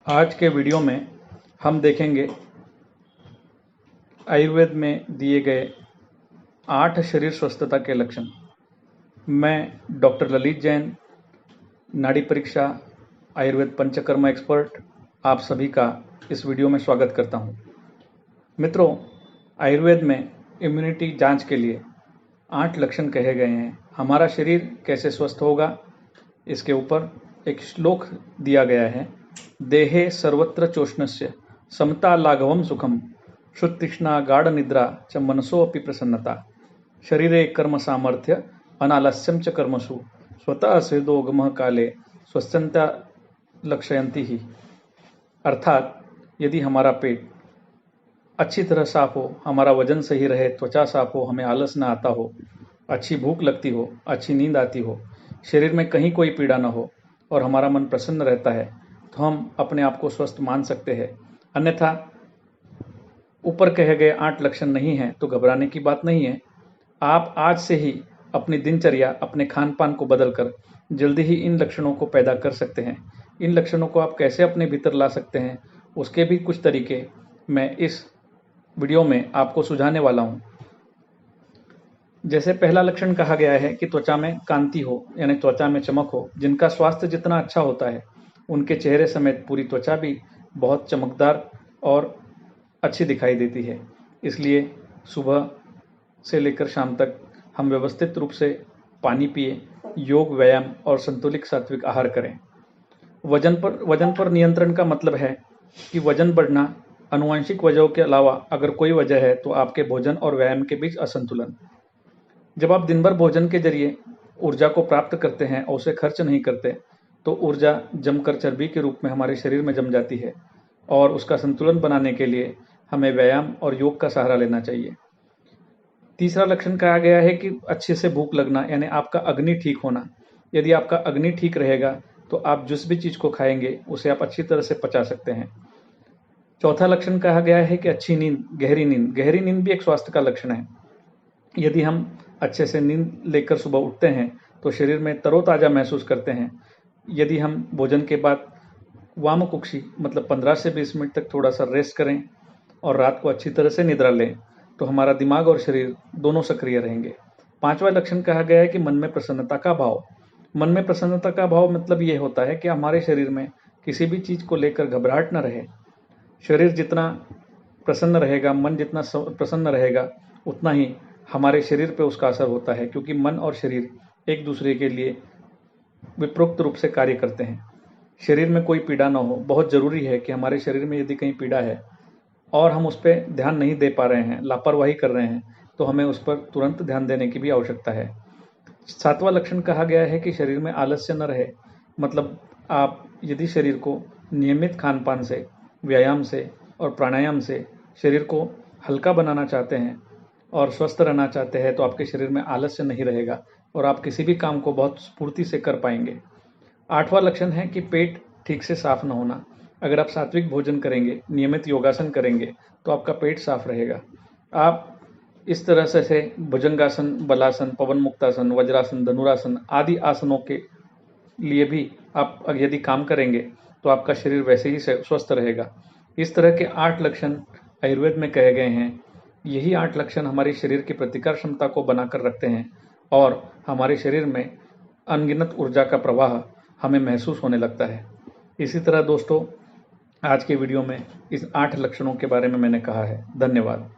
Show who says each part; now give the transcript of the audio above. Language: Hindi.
Speaker 1: आज के वीडियो में हम देखेंगे आयुर्वेद में दिए गए 8 शरीर स्वस्थता के लक्षण। मैं डॉक्टर ललित जैन, नाड़ी परीक्षा आयुर्वेद पंचकर्मा एक्सपर्ट, आप सभी का इस वीडियो में स्वागत करता हूं। मित्रों, आयुर्वेद में इम्यूनिटी जांच के लिए 8 लक्षण कहे गए हैं। हमारा शरीर कैसे स्वस्थ होगा, इसके ऊपर एक श्लोक दिया गया है। देहे सर्वत्र चोष्णस्य समता लाघवम सुखम शुतृष्णा गाढ़ निद्रा च मनसो अपि प्रसन्नता शरीरे कर्म सामर्थ्य अनालस्यम च कर्मसु स्वतः सिद्धो गमः काले स्वस्थन्ता लक्षयन्ति ही। अर्थात यदि हमारा पेट अच्छी तरह साफ हो, हमारा वजन सही रहे, त्वचा साफ हो, हमें आलस ना आता हो, अच्छी भूख लगती हो, अच्छी नींद आती हो, शरीर में कहीं कोई पीड़ा ना हो और हमारा मन प्रसन्न रहता है, तो हम अपने आप को स्वस्थ मान सकते हैं। अन्यथा ऊपर कहे गए 8 लक्षण नहीं हैं तो घबराने की बात नहीं है। आप आज से ही अपनी दिनचर्या, अपने खान पान को बदलकर जल्दी ही इन लक्षणों को पैदा कर सकते हैं। इन लक्षणों को आप कैसे अपने भीतर ला सकते हैं, उसके भी कुछ तरीके मैं इस वीडियो में आपको सुझाने वाला हूं। जैसे पहला लक्षण कहा गया है कि त्वचा में कांति हो, यानी त्वचा में चमक हो। जिनका स्वास्थ्य जितना अच्छा होता है उनके चेहरे समेत पूरी त्वचा भी बहुत चमकदार और अच्छी दिखाई देती है। इसलिए सुबह से लेकर शाम तक हम व्यवस्थित रूप से पानी पिए, योग, व्यायाम और संतुलित सात्विक आहार करें। वजन पर नियंत्रण का मतलब है कि वजन बढ़ना आनुवंशिक वजहों के अलावा अगर कोई वजह है तो आपके भोजन और व्यायाम के बीच असंतुलन। जब आप दिन भर भोजन के जरिए ऊर्जा को प्राप्त करते हैं और उसे खर्च नहीं करते तो ऊर्जा जमकर चर्बी के रूप में हमारे शरीर में जम जाती है और उसका संतुलन बनाने के लिए हमें व्यायाम और योग का सहारा लेना चाहिए। तीसरा लक्षण कहा गया है कि अच्छे से भूख लगना, यानी आपका अग्नि ठीक होना। यदि आपका अग्नि ठीक रहेगा तो आप जिस भी चीज को खाएंगे उसे आप अच्छी तरह से पचा सकते हैं। चौथा लक्षण कहा गया है कि अच्छी नींद, गहरी नींद। गहरी नींद भी एक स्वास्थ्य का लक्षण है। यदि हम अच्छे से नींद लेकर सुबह उठते हैं तो शरीर में तरोताजा महसूस करते हैं। यदि हम भोजन के बाद वाम कुक्षी मतलब 15 से 20 मिनट तक थोड़ा सा रेस्ट करें और रात को अच्छी तरह से निद्रा लें तो हमारा दिमाग और शरीर दोनों सक्रिय रहेंगे। पांचवा लक्षण कहा गया है कि मन में प्रसन्नता का भाव। मन में प्रसन्नता का भाव मतलब ये होता है कि हमारे शरीर में किसी भी चीज को लेकर घबराहट न रहे। शरीर जितना प्रसन्न रहेगा, मन जितना प्रसन्न रहेगा, उतना ही हमारे शरीर पे उसका असर होता है, क्योंकि मन और शरीर एक दूसरे के लिए विपरीत रूप से कार्य करते हैं। शरीर में कोई पीड़ा न हो, बहुत जरूरी है कि हमारे शरीर में यदि कहीं पीड़ा है और हम उस पर ध्यान नहीं दे पा रहे हैं, लापरवाही कर रहे हैं, तो हमें उस पर तुरंत ध्यान देने की भी आवश्यकता है। सातवां लक्षण कहा गया है कि शरीर में आलस्य न रहे। मतलब आप यदि शरीर को नियमित खान पान से, व्यायाम से और प्राणायाम से शरीर को हल्का बनाना चाहते हैं और स्वस्थ रहना चाहते हैं तो आपके शरीर में आलस्य नहीं रहेगा और आप किसी भी काम को बहुत स्फूर्ति से कर पाएंगे। आठवां लक्षण है कि पेट ठीक से साफ न होना। अगर आप सात्विक भोजन करेंगे, नियमित योगासन करेंगे तो आपका पेट साफ रहेगा। आप इस तरह से भुजंगासन, बलासन, पवन मुक्तासन, वज्रासन, धनुरासन आदि आसनों के लिए भी आप यदि काम करेंगे तो आपका शरीर वैसे ही स्वस्थ रहेगा। इस तरह के 8 लक्षण आयुर्वेद में कहे गए हैं। यही 8 लक्षण हमारे शरीर की प्रतिकार क्षमता को बनाकर रखते हैं और हमारे शरीर में अनगिनत ऊर्जा का प्रवाह हमें महसूस होने लगता है। इसी तरह दोस्तों, आज के वीडियो में इस 8 लक्षणों के बारे में मैंने कहा है। धन्यवाद।